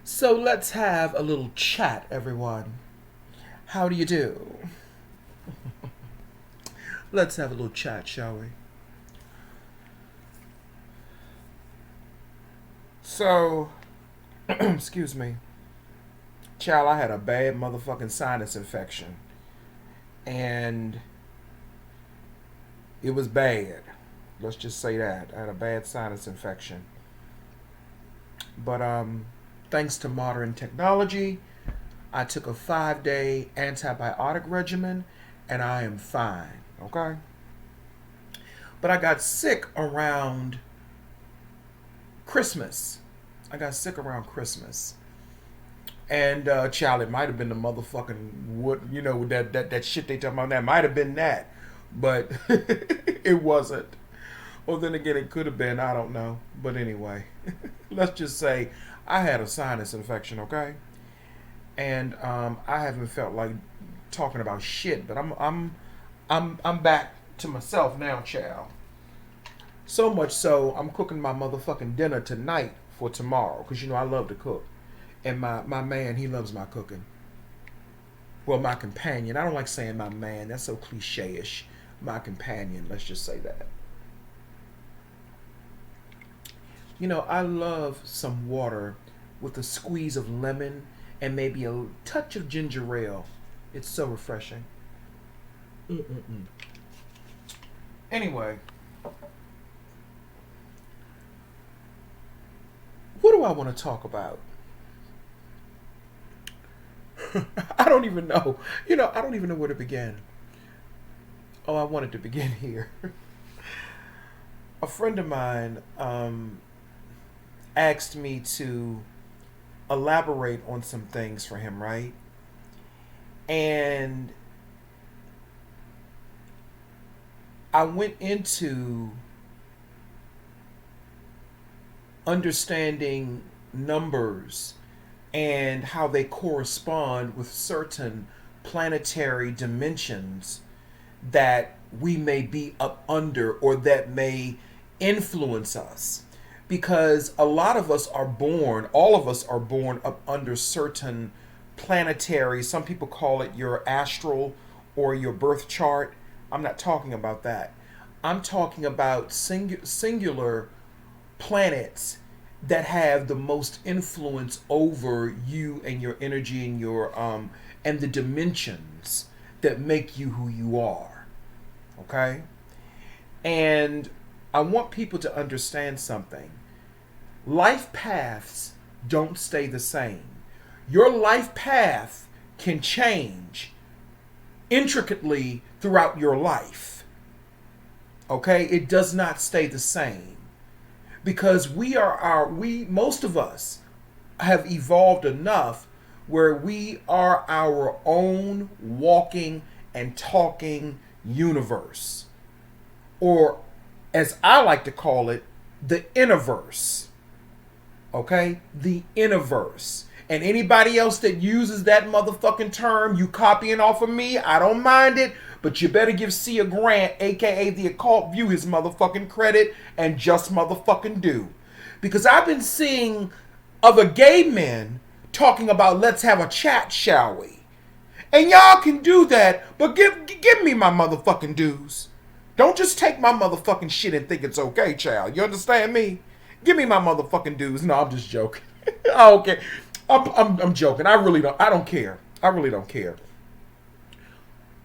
So let's have a little chat, everyone. How do you do? Let's have a little chat, shall we? So, excuse me. Child, I had a bad motherfucking sinus infection. And it was bad. Let's just say that. I had a bad sinus infection. But thanks to modern technology, I took a 5-day antibiotic regimen and I am fine. Okay? But I got sick around Christmas. I got sick around Christmas. And child, it might have been the motherfucking what that shit they talking about. That might have been that, but it wasn't. Well, then again, it could have been. I don't know. But anyway, let's just say I had a sinus infection. Okay, and I haven't felt like talking about shit, but I'm back to myself now, child. So much so, I'm cooking my motherfucking dinner tonight for tomorrow, because I love to cook. And my man, he loves my cooking. Well, my companion. I don't like saying my man. That's so cliche-ish. My companion. Let's just say that. I love some water with a squeeze of lemon and maybe a touch of ginger ale. It's so refreshing. Mm-mm-mm. Anyway, what do I want to talk about? I don't even know. I don't even know where to begin. Oh, I wanted to begin here. A friend of mine asked me to elaborate on some things for him, right? And I went into understanding numbers and how they correspond with certain planetary dimensions that we may be up under or that may influence us. Because a lot of us are born, all of us are born up under certain planetary, some people call it your astral or your birth chart. I'm not talking about that. I'm talking about singular planets that have the most influence over you and your energy and your and the dimensions that make you who you are. Okay? And I want people to understand something. Life paths don't stay the same. Your life path can change intricately throughout your life. Okay? It does not stay the same. Because most of us have evolved enough where we are our own walking and talking universe. Or as I like to call it, the innerverse. Okay? The innerverse. And anybody else that uses that motherfucking term, you copying off of me, I don't mind it. But you better give Cia Grant, aka the Occult View, his motherfucking credit and just motherfucking do. Because I've been seeing other gay men talking about let's have a chat, shall we? And y'all can do that, but give me my motherfucking dues. Don't just take my motherfucking shit and think it's okay, child. You understand me? Give me my motherfucking dues. No, I'm just joking. Okay. I'm joking. I don't care. I really don't care.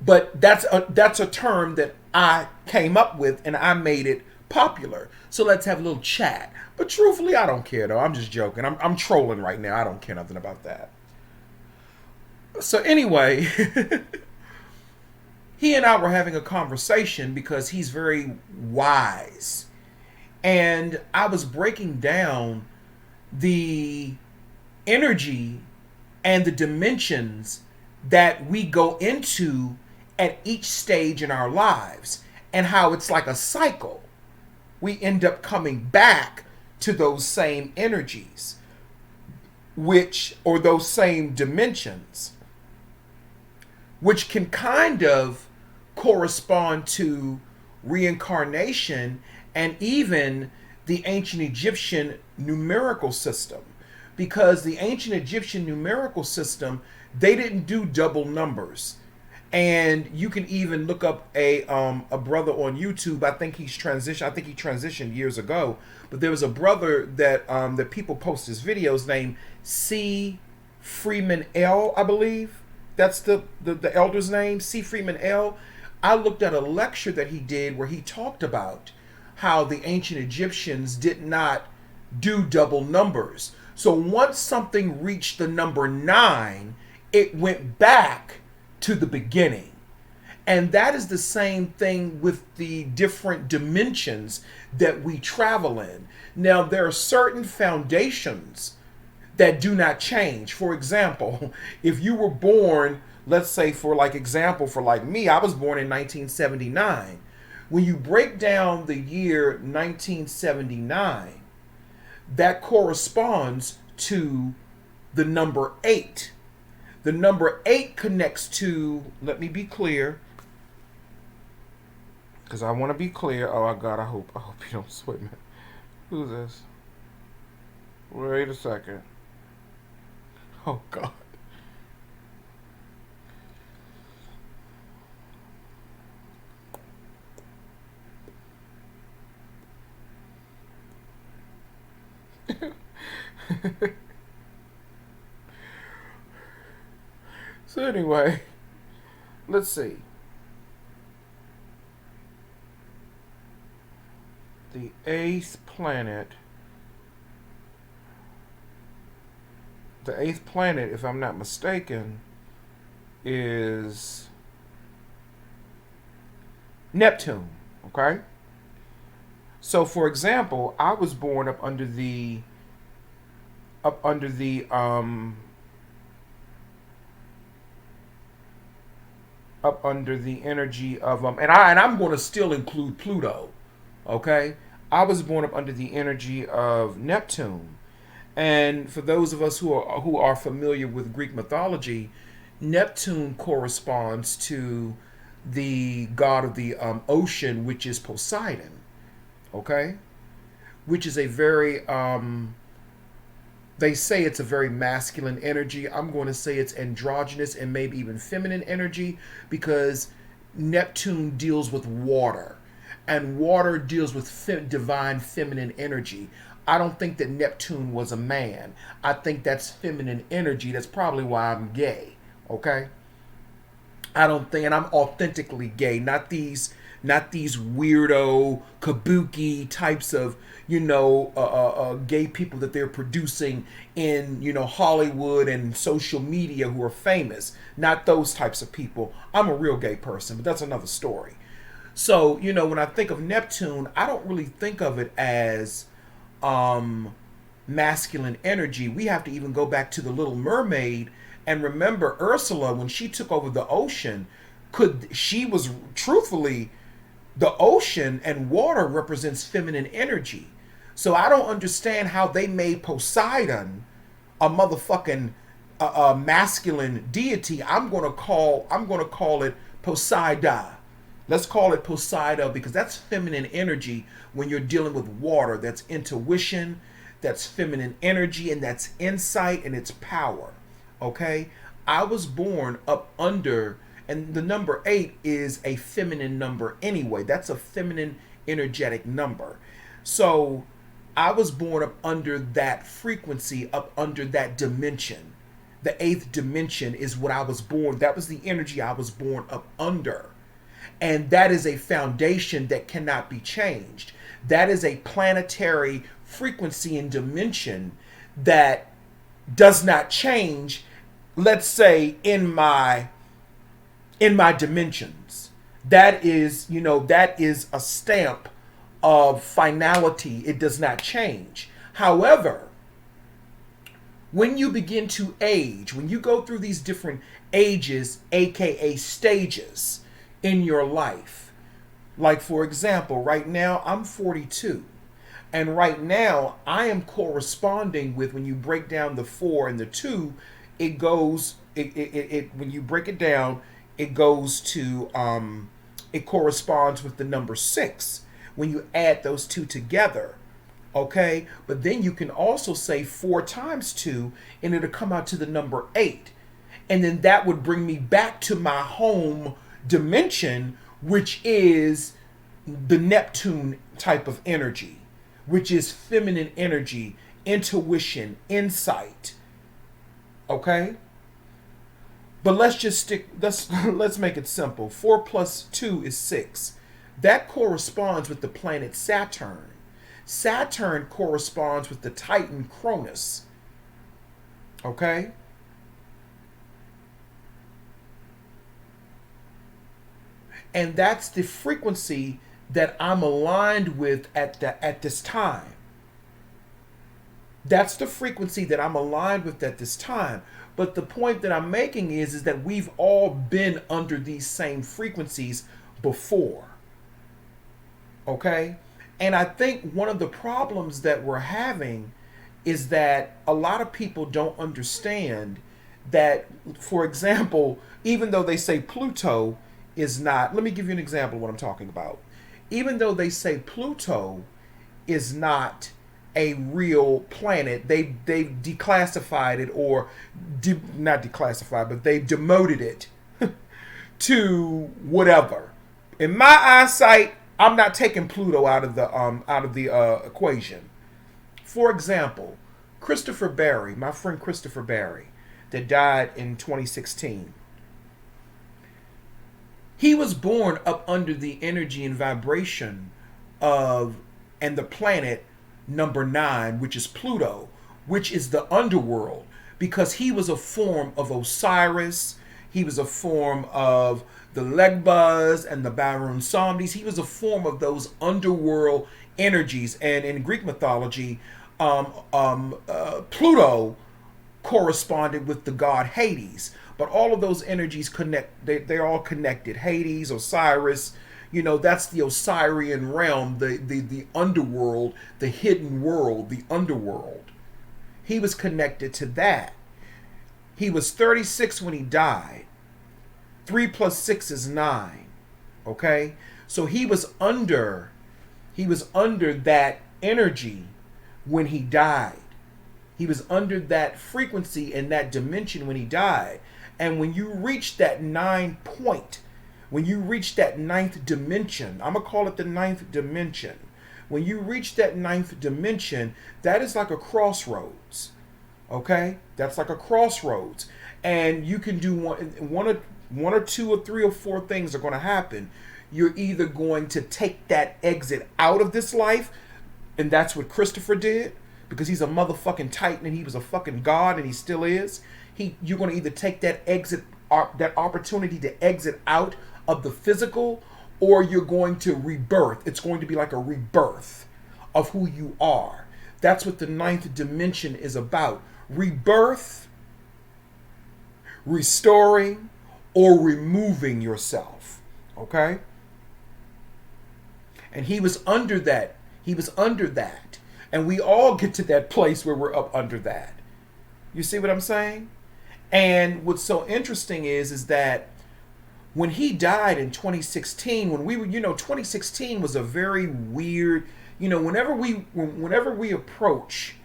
But that's a term that I came up with and I made it popular. So let's have a little chat. But truthfully, I don't care though. I'm just joking. I'm trolling right now. I don't care nothing about that. So anyway, he and I were having a conversation because he's very wise. And I was breaking down the energy and the dimensions that we go into at each stage in our lives and how it's like a cycle. We end up coming back to those same energies, or those same dimensions, which can kind of correspond to reincarnation and even the ancient Egyptian numerical system. because the ancient Egyptian numerical system, they didn't do double numbers. And you can even look up a brother on YouTube. I think he transitioned years ago. But there was a brother that people post his videos named C. Freeman L. I believe that's the elder's name, C. Freeman L. I looked at a lecture that he did where he talked about how the ancient Egyptians did not do double numbers. So once something reached the number 9, it went back to the beginning. And that is the same thing with the different dimensions that we travel in. Now, there are certain foundations that do not change. For example, if you were born, let's say for like me, I was born in 1979. When you break down the year 1979, that corresponds to the number 8. The number 8 connects to, let me be clear, because I want to be clear. Oh, God, I hope you don't sweat me. Who's this? Wait a second. Oh, God. So anyway, let's see. The 8th planet. The 8th planet, if I'm not mistaken, is Neptune. Okay? So for example, I was born up under the energy of I'm going to still include Pluto. Okay? I was born up under the energy of Neptune. And for those of us who are familiar with Greek mythology, Neptune corresponds to the god of the ocean, which is Poseidon. Okay? Which is a very they say it's a very masculine energy. I'm going to say it's androgynous and maybe even feminine energy, because Neptune deals with water, and water deals with divine feminine energy. I don't think that Neptune was a man. I think that's feminine energy. That's probably why I'm gay. Okay? I don't think, and I'm authentically gay, not these weirdo kabuki types of gay people that they're producing in Hollywood and social media who are famous. Not those types of people. I'm a real gay person, but that's another story. So when I think of Neptune, I don't really think of it as masculine energy. We have to even go back to the Little Mermaid and remember Ursula, when she took over the ocean. She was truthfully, the ocean and water represents feminine energy. So I don't understand how they made Poseidon a motherfucking masculine deity. I'm gonna call it Poseida. Let's call it Poseida, because that's feminine energy when you're dealing with water. That's intuition, that's feminine energy, and that's insight, and it's power. Okay? I was born up under, and the number 8 is a feminine number anyway. That's a feminine energetic number. So I was born up under that frequency, up under that dimension. The 8th dimension is what I was born. That was the energy I was born up under. And that is a foundation that cannot be changed. That is a planetary frequency and dimension that does not change, let's say, in my dimensions. That is a stamp of finality. It does not change. However, when you begin to age, when you go through these different ages, aka stages in your life, like for example, right now I'm 42. And right now I am corresponding with, when you break down the 4 and the 2, it goes, when you break it down, it goes to, it corresponds with the number 6. When you add those two together, Okay, but then you can also say 4 times 2 and it'll come out to the number 8. And then that would bring me back to my home dimension, which is the Neptune type of energy, which is feminine energy, intuition, insight. Okay? But let's just stick let's make it simple. 4 plus 2 is 6. That corresponds with the planet Saturn. Saturn corresponds with the Titan Cronus. Okay? And that's the frequency that I'm aligned with at this time. That's the frequency that I'm aligned with at this time. But the point that I'm making is that we've all been under these same frequencies before. Okay? And I think one of the problems that we're having is that a lot of people don't understand that, for example, even though they say Pluto is not, let me give you an example of what I'm talking about. Even though they say Pluto is not a real planet, they've declassified it, or not declassified, but they've demoted it to whatever. In my eyesight, I'm not taking Pluto out of the equation. For example, Christopher Barry, my friend Christopher Barry, that died in 2016. He was born up under the energy and vibration of, and the planet number 9, which is Pluto, which is the underworld, because he was a form of Osiris. He was a form of the Legbas and the Barun Samdis. He was a form of those underworld energies. And in Greek mythology, Pluto corresponded with the god Hades. But all of those energies connect, they're all connected. Hades, Osiris, that's the Osirian realm, the underworld, the hidden world, the underworld. He was connected to that. He was 36 when he died. 3 plus 6 is 9. Okay? So he was under that energy when he died. He was under that frequency and that dimension when he died. And when you reach that 9 point, when you reach that 9th dimension, I'm going to call it the 9th dimension. When you reach that 9th dimension, that is like a crossroads. Okay? That's like a crossroads. And you can do one or two or three or four things are going to happen. You're either going to take that exit out of this life, and that's what Christopher did, because he's a motherfucking titan and he was a fucking god and he still is. You're going to either take that exit, that opportunity to exit out of the physical, or you're going to rebirth. It's going to be like a rebirth of who you are. That's what the 9th dimension is about. Rebirth, restoring, or removing yourself. Okay? And he was under that. He was under that. And we all get to that place where we're up under that. You see what I'm saying? And what's so interesting is that when he died in 2016, when we were, 2016 was a very weird, whenever we approach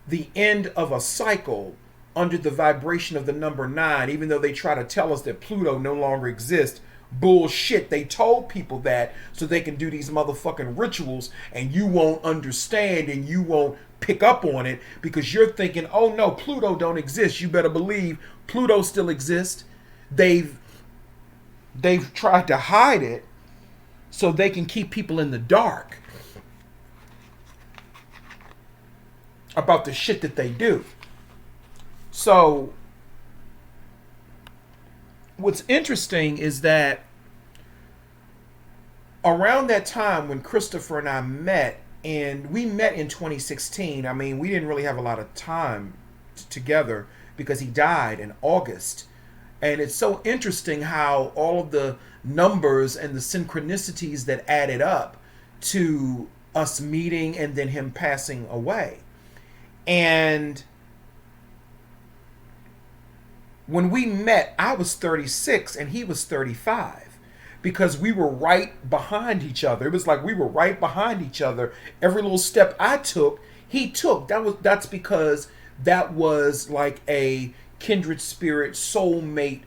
the end of a cycle under the vibration of the number 9, even though they try to tell us that Pluto no longer exists, bullshit. They told people that so they can do these motherfucking rituals, and you won't understand and you won't pick up on it because you're thinking, oh no, Pluto don't exist. You better believe Pluto still exists. They've tried to hide it so they can keep people in the dark about the shit that they do. So what's interesting is that around that time when Christopher and I met, and we met in 2016, I mean, we didn't really have a lot of time together because he died in August. And it's so interesting how all of the numbers and the synchronicities that added up to us meeting and then him passing away. And when we met, I was 36 and he was 35. because we were right behind each other. It was like we were right behind each other. Every little step I took, he took. That's because that was like a kindred spirit, soulmate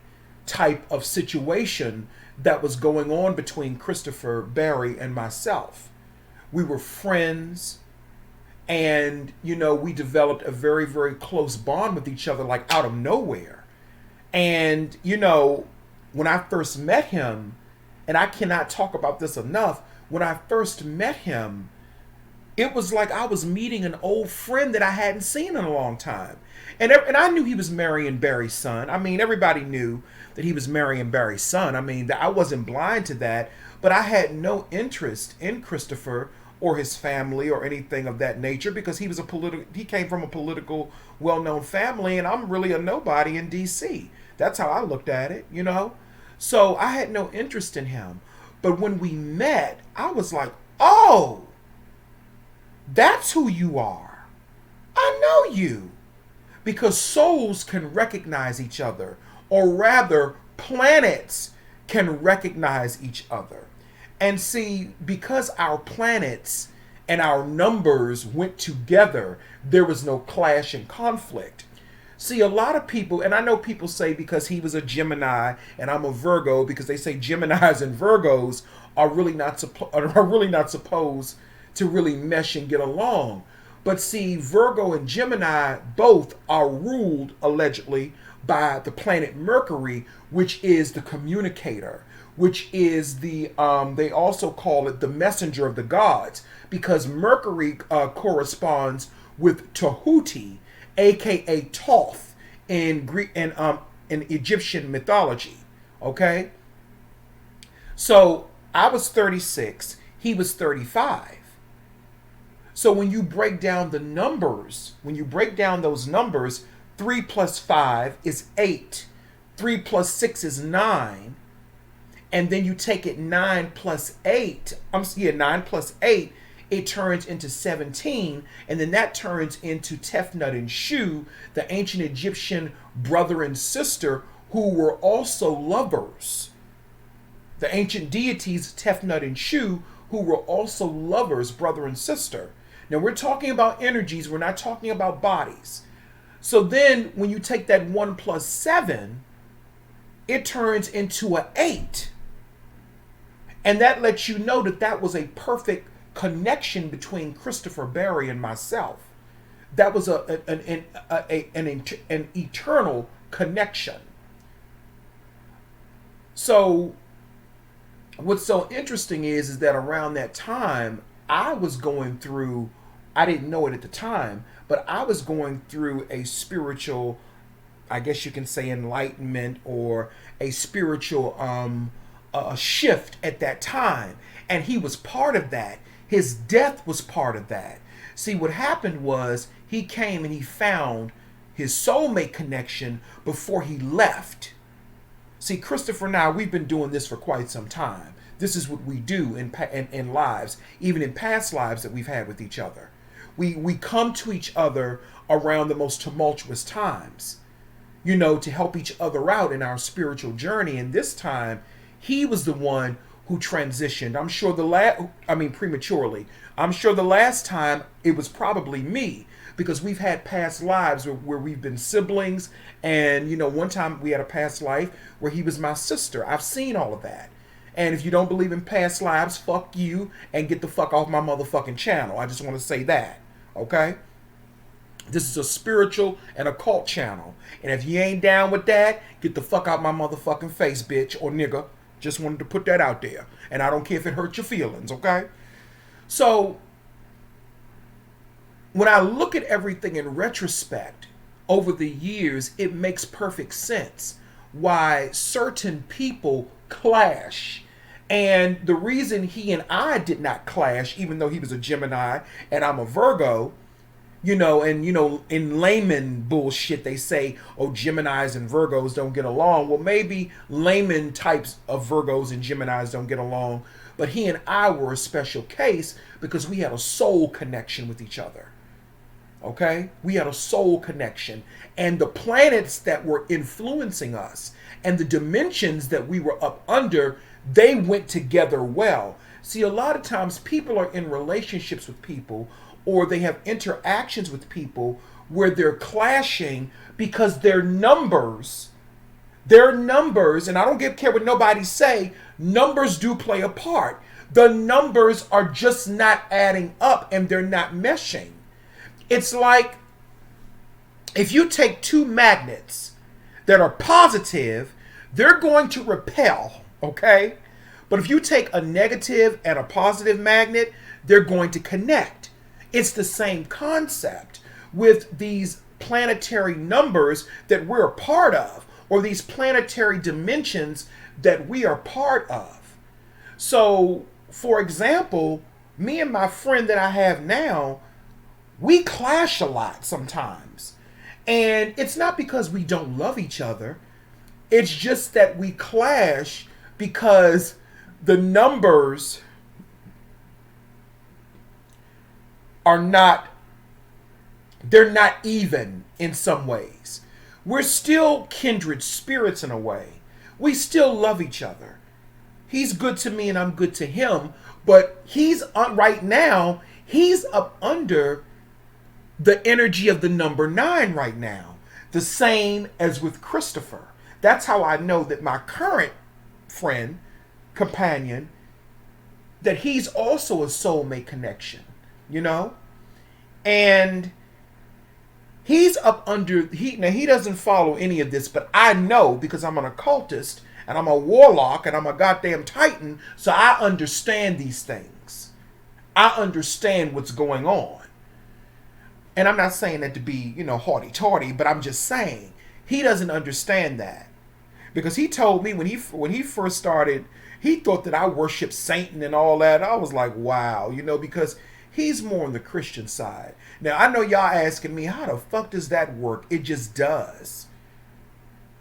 type of situation that was going on between Christopher Barry and myself. We were friends, and we developed a very, very close bond with each other, like out of nowhere. And when I first met him, and I cannot talk about this enough, when I first met him, it was like I was meeting an old friend that I hadn't seen in a long time. And I knew he was marrying Barry's son. I mean, everybody knew that he was marrying Barry's son. I mean, I wasn't blind to that, but I had no interest in Christopher or his family or anything of that nature, because he came from a political, well-known family, and I'm really a nobody in DC. That's how I looked at it, So I had no interest in him. But when we met, I was like, oh, that's who you are. I know you. Because souls can recognize each other, or rather, planets can recognize each other. And see, because our planets and our numbers went together, there was no clash and conflict. See, a lot of people, and I know people say because he was a Gemini and I'm a Virgo, because they say Geminis and Virgos are really not supposed to really mesh and get along. But see, Virgo and Gemini both are ruled, allegedly, by the planet Mercury, which is the communicator, which is they also call it the messenger of the gods, because Mercury corresponds with Tahuti, aka Thoth, in Greek and in Egyptian mythology. Okay? So I was 36, he was 35. So when you break down the numbers, those numbers, 3 plus 5 is 8. 3 plus 6 is 9. And then you take it 9 plus 8. 9 plus 8, it turns into 17. And then that turns into Tefnut and Shu, the ancient Egyptian brother and sister who were also lovers. The ancient deities, Tefnut and Shu, who were also lovers, brother and sister. Now we're talking about energies, we're not talking about bodies. So then when you take that 1 plus 7, it turns into an 8. And that lets you know that that was a perfect connection between Christopher Barry and myself. That was an eternal connection. So what's so interesting is that around that time, I was going through, I didn't know it at the time, but I was going through a spiritual, I guess you can say, enlightenment, or a spiritual shift at that time. And he was part of that. His death was part of that. See, what happened was he came and he found his soulmate connection before he left. See, Christopher and I, we've been doing this for quite some time. This is what we do in lives, even in past lives that we've had with each other. We come to each other around the most tumultuous times, to help each other out in our spiritual journey. And this time, he was the one who transitioned. I'm sure prematurely. I'm sure the last time it was probably me, because we've had past lives where we've been siblings. And, one time we had a past life where he was my sister. I've seen all of that. And if you don't believe in past lives, fuck you and get the fuck off my motherfucking channel. I just want to say that, okay? This is a spiritual and occult channel. And if you ain't down with that, get the fuck out my motherfucking face, bitch or nigga. Just wanted to put that out there. And I don't care if it hurts your feelings, okay? So, when I look at everything in retrospect, over the years, it makes perfect sense why certain people clash. And the reason he and I did not clash, even though he was a Gemini and I'm a Virgo, in layman bullshit, they say, oh, Geminis and Virgos don't get along. Well, maybe layman types of Virgos and Geminis don't get along, but he and I were a special case because we had a soul connection with each other. Okay? We had a soul connection. And the planets that were influencing us and the dimensions that we were up under, they went together well. See, a lot of times people are in relationships with people or they have interactions with people where they're clashing because their numbers, and I don't care what nobody say, numbers do play a part. The numbers are just not adding up and they're not meshing. It's like if you take two magnets that are positive, they're going to repel, okay? But if you take a negative and a positive magnet, they're going to connect. It's the same concept with these planetary numbers that we're a part of, or these planetary dimensions that we are part of. So, for example, me and my friend that I have now, we clash a lot sometimes. And it's not because we don't love each other. It's just that we clash because the numbers are not, they're not even in some ways. We're still kindred spirits in a way. We still love each other. He's good to me and I'm good to him, but right now, he's up under the energy of the number 9 right now. The same as with Christopher. That's how I know that my current friend, companion, that he's also a soulmate connection, you know? And he's up under, now he doesn't follow any of this, but I know because I'm an occultist and I'm a warlock and I'm a goddamn titan, so I understand these things. I understand what's going on. And I'm not saying that to be, haughty-taughty, but I'm just saying he doesn't understand that. Because he told me when he first started, he thought that I worship Satan and all that. I was like, wow, because he's more on the Christian side. Now, I know y'all asking me, how the fuck does that work? It just does.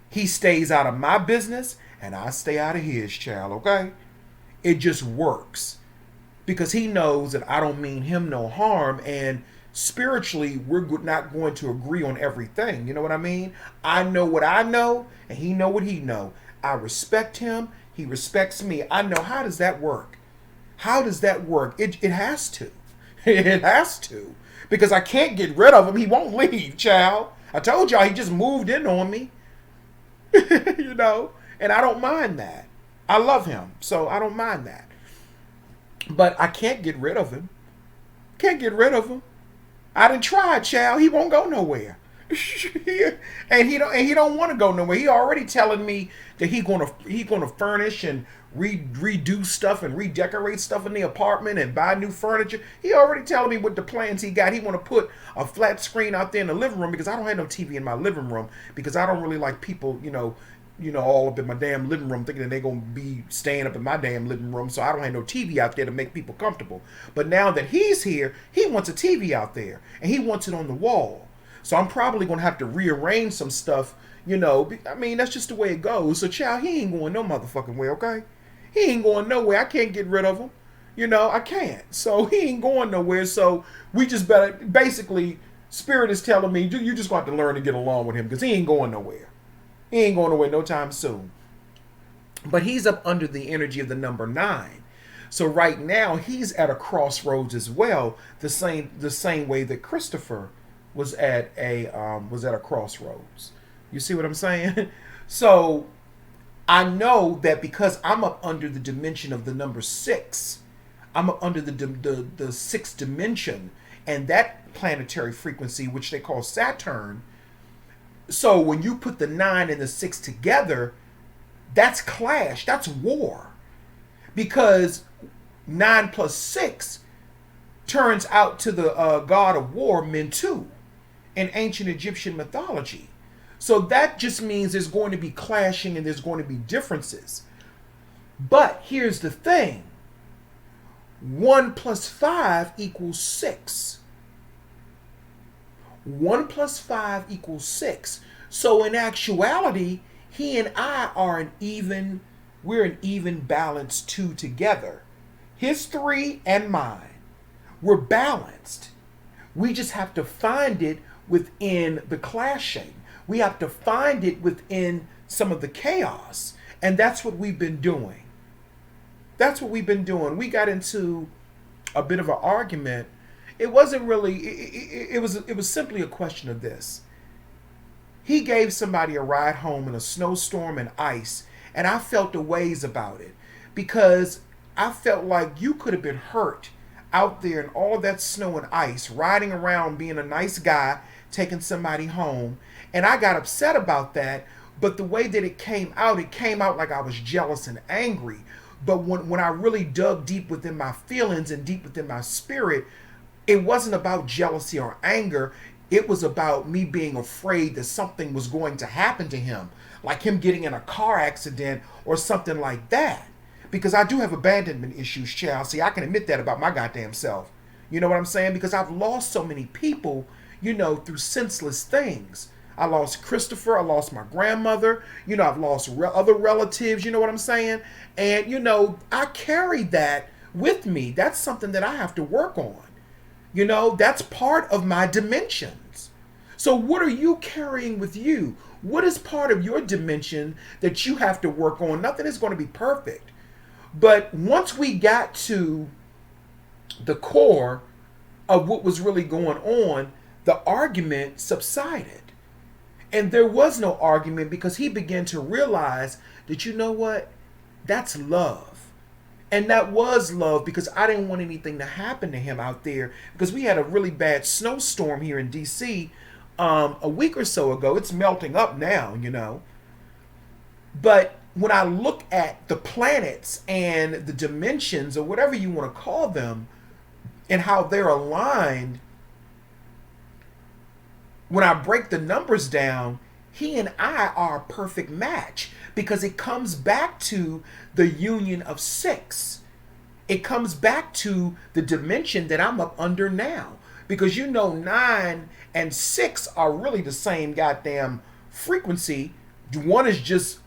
He stays out of my business and I stay out of his, child, okay? It just works. Because he knows that I don't mean him no harm, and spiritually, we're not going to agree on everything. You know what I mean? I know what I know, and he know what he know. I respect him. He respects me. I know. How does that work? How does that work? It has to. It has to. Because I can't get rid of him. He won't leave, child. I told y'all he just moved in on me. And I don't mind that. I love him, so I don't mind that. But I can't get rid of him. Can't get rid of him. I done tried, child. He won't go nowhere. and he don't want to go nowhere. He already telling me that he gonna furnish and redo stuff and redecorate stuff in the apartment and buy new furniture. He already telling me what the plans he got. He want to put a flat screen out there in the living room because I don't have no TV in my living room because I don't really like people, all up in my damn living room thinking that they're going to be staying up in my damn living room, so I don't have no TV out there to make people comfortable. But now that he's here, he wants a TV out there, and he wants it on the wall. So I'm probably going to have to rearrange some stuff, I mean, that's just the way it goes. So, child, he ain't going no motherfucking way, okay? He ain't going nowhere. I can't get rid of him. I can't. So he ain't going nowhere, so we just better, basically, Spirit is telling me, you just got to learn to get along with him because he ain't going nowhere. He ain't going away no time soon. But he's up under the energy of the number 9. So right now he's at a crossroads as well, the same way that Christopher was at a crossroads. You see what I'm saying? So I know that because I'm up under the dimension of the number 6, I'm up under the sixth dimension, and that planetary frequency, which they call Saturn. So when you put the 9 and the 6 together, that's clash, that's war. Because 9 plus 6 turns out to the god of war, Mentu, in ancient Egyptian mythology. So that just means there's going to be clashing and there's going to be differences. But here's the thing. 1 plus 5 equals 6. 1 plus 5 equals 6. So in actuality, he and I are we're an even balanced 2 together. His 3 and mine. We're balanced. We just have to find it within the clashing. We have to find it within some of the chaos. And that's what we've been doing. That's what we've been doing. We got into a bit of an argument. It wasn't really, it was simply a question of this. He gave somebody a ride home in a snowstorm and ice, and I felt a ways about it because I felt like you could have been hurt out there in all of that snow and ice, riding around being a nice guy, taking somebody home. And I got upset about that, but the way that it came out like I was jealous and angry. But when I really dug deep within my feelings and deep within my spirit, it wasn't about jealousy or anger. It was about me being afraid that something was going to happen to him, like him getting in a car accident or something like that. Because I do have abandonment issues, child. See, I can admit that about my goddamn self. You know what I'm saying? Because I've lost so many people, through senseless things. I lost Christopher. I lost my grandmother. I've lost other relatives. You know what I'm saying? And, I carry that with me. That's something that I have to work on. That's part of my dimensions. So what are you carrying with you? What is part of your dimension that you have to work on? Nothing is going to be perfect. But once we got to the core of what was really going on, the argument subsided. And there was no argument because he began to realize that, you know what? That's love. And that was love because I didn't want anything to happen to him out there because we had a really bad snowstorm here in D.C. A week or so ago. It's melting up now, But when I look at the planets and the dimensions or whatever you want to call them and how they're aligned, when I break the numbers down, he and I are a perfect match because it comes back to the union of 6. It comes back to the dimension that I'm up under now because 9 and 6 are really the same goddamn frequency. One is just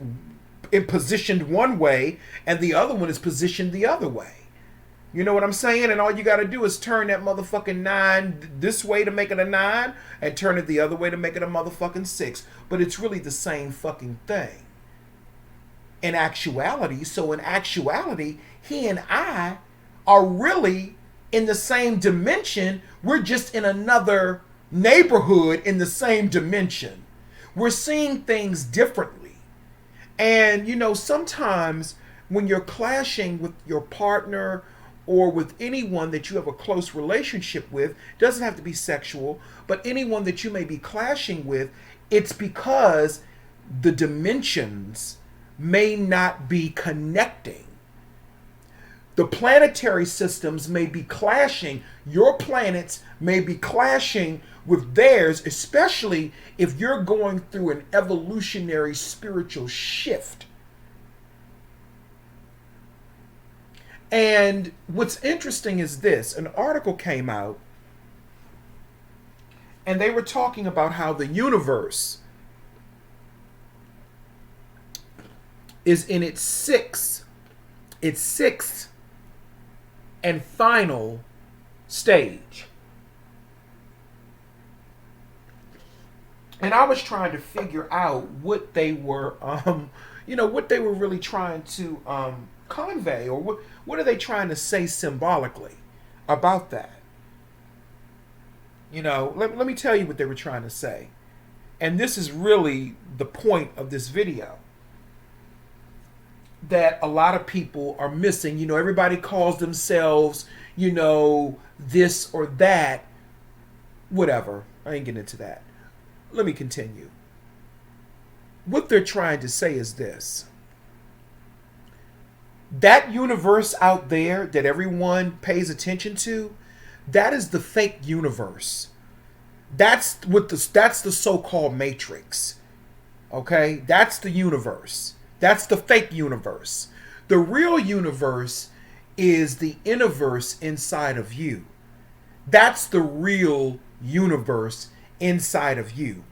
positioned one way and the other one is positioned the other way. You know what I'm saying? And all you got to do is turn that motherfucking 9 this way to make it a 9 and turn it the other way to make it a motherfucking 6. But it's really the same fucking thing in actuality. So in actuality, he and I are really in the same dimension. We're just in another neighborhood in the same dimension. We're seeing things differently. And, sometimes when you're clashing with your partner or with anyone that you have a close relationship with, doesn't have to be sexual, but anyone that you may be clashing with, it's because the dimensions may not be connecting. The planetary systems may be clashing. Your planets may be clashing with theirs, especially if you're going through an evolutionary spiritual shift. And what's interesting is this. An article came out and they were talking about how the universe is in its sixth and final stage. And I was trying to figure out what they were, what they were really trying to convey, or what are they trying to say symbolically about that? Let me tell you what they were trying to say. And this is really the point of this video that a lot of people are missing. Everybody calls themselves, this or that, whatever. I ain't getting into that. Let me continue. What they're trying to say is this. That universe out there that everyone pays attention to, that is the fake universe. That's the so-called matrix. Okay? That's the universe. That's the fake universe. The real universe is the innerverse inside of you. That's the real universe inside of you.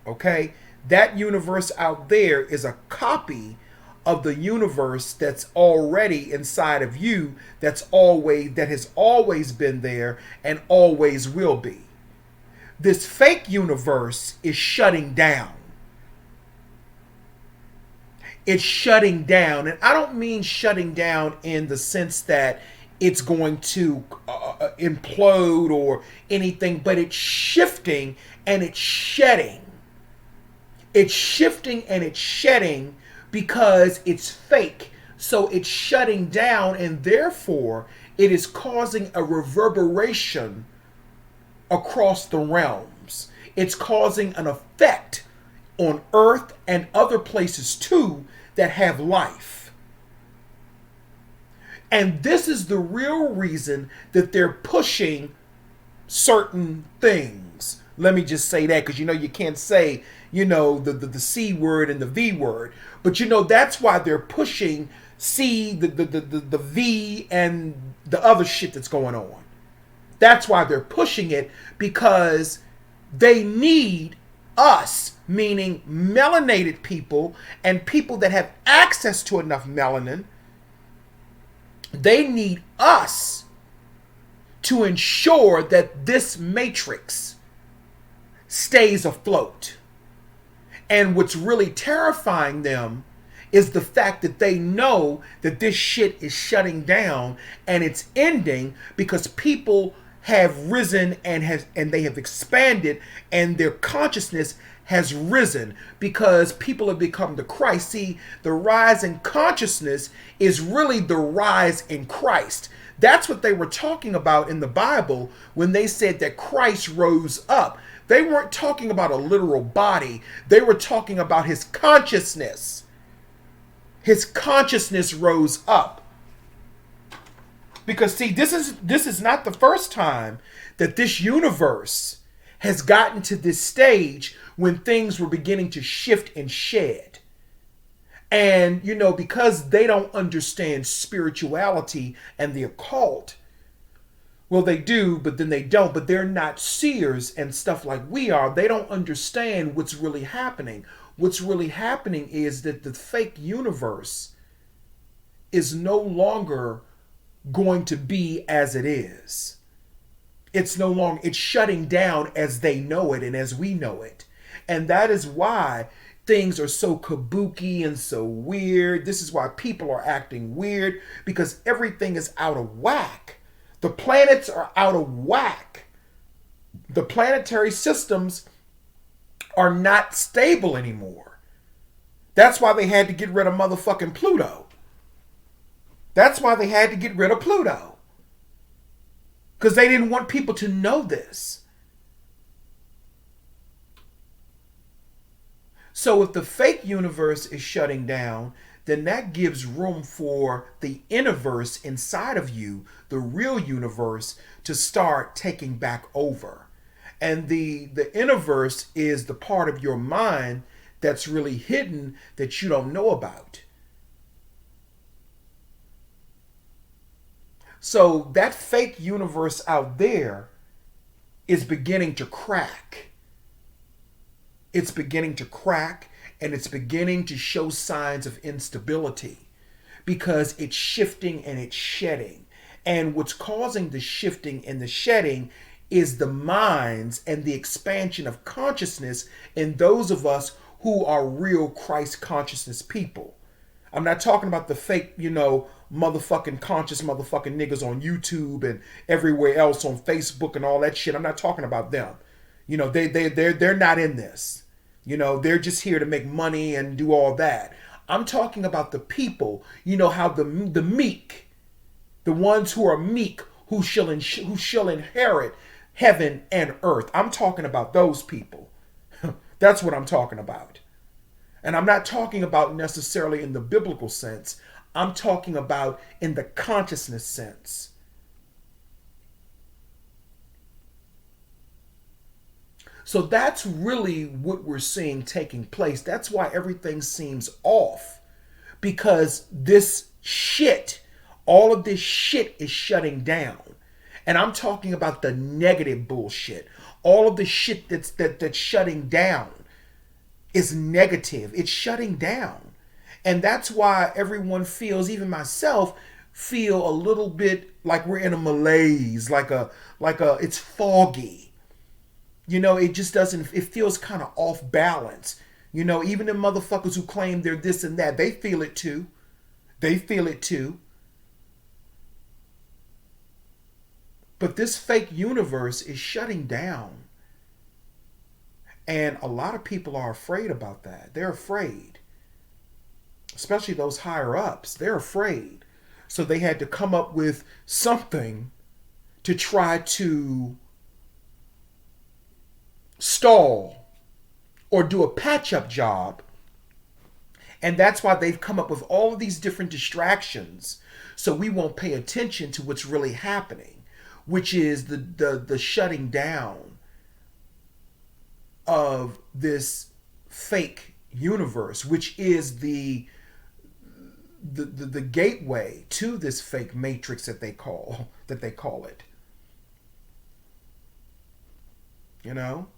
Okay? That universe out there is a copy of the universe that's already inside of you, that has always been there and always will be. This fake universe is shutting down. It's shutting down. And I don't mean shutting down in the sense that it's going to implode or anything, but it's shifting and it's shedding. It's shifting and it's shedding because it's fake. So it's shutting down, and therefore it is causing a reverberation across the realms. It's causing an effect on Earth and other places too that have life. And this is the real reason that they're pushing certain things. Let me just say that, because you can't say, the C word and the V word. But that's why they're pushing C, the V, and the other shit that's going on. That's why they're pushing it, because they need us, meaning melanated people and people that have access to enough melanin. They need us to ensure that this matrix stays afloat. And what's really terrifying them is the fact that they know that this shit is shutting down and it's ending because people have risen and they have expanded, and their consciousness has risen because people have become the Christ. See, the rise in consciousness is really the rise in Christ. That's what they were talking about in the Bible when they said that Christ rose up. They weren't talking about a literal body. They were talking about his consciousness. His consciousness rose up. Because see, this is not the first time that this universe has gotten to this stage when things were beginning to shift and shed. And, because they don't understand spirituality and the occult, well, they do, but then they don't. But they're not seers and stuff like we are. They don't understand what's really happening. What's really happening is that the fake universe is no longer going to be as it is. It's no longer, it's shutting down as they know it and as we know it. And that is why things are so kabuki and so weird. This is why people are acting weird, because everything is out of whack. The planets are out of whack. The planetary systems are not stable anymore. That's why they had to get rid of motherfucking Pluto. That's why they had to get rid of Pluto. Because they didn't want people to know this. So if the fake universe is shutting down, then that gives room for the innerverse inside of you, the real universe, to start taking back over. And the innerverse is the part of your mind that's really hidden that you don't know about. So that fake universe out there is beginning to crack. It's beginning to crack, and it's beginning to show signs of instability because it's shifting and it's shedding. And what's causing the shifting and the shedding is the minds and the expansion of consciousness in those of us who are real Christ consciousness people. I'm not talking about the fake, motherfucking conscious motherfucking niggas on YouTube and everywhere else on Facebook and all that shit. I'm not talking about them. They're not in this. They're just here to make money and do all that. I'm talking about the people, how the meek, the ones who are meek, who shall inherit heaven and earth. I'm talking about those people. That's what I'm talking about. And I'm not talking about necessarily in the biblical sense. I'm talking about in the consciousness sense. So that's really what we're seeing taking place. That's why everything seems off. Because this shit, all of this shit is shutting down. And I'm talking about the negative bullshit. All of the shit that's shutting down is negative. It's shutting down. And that's why everyone feels, even myself, feel a little bit like we're in a malaise, like a it's foggy. It just doesn't, it feels kind of off balance. Even the motherfuckers who claim they're this and that, they feel it too. They feel it too. But this fake universe is shutting down. And a lot of people are afraid about that. They're afraid, especially those higher ups. They're afraid. So they had to come up with something to try to stall or do a patch up job. And that's why they've come up with all of these different distractions so we won't pay attention to what's really happening, which is the shutting down of this fake universe, which is the gateway to this fake matrix that they call it. You know?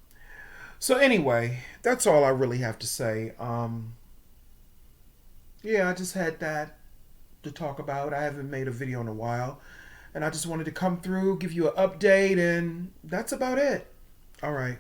So anyway, that's all I really have to say. Yeah, I just had that to talk about. I haven't made a video in a while, and I just wanted to come through, give you an update, and that's about it. All right.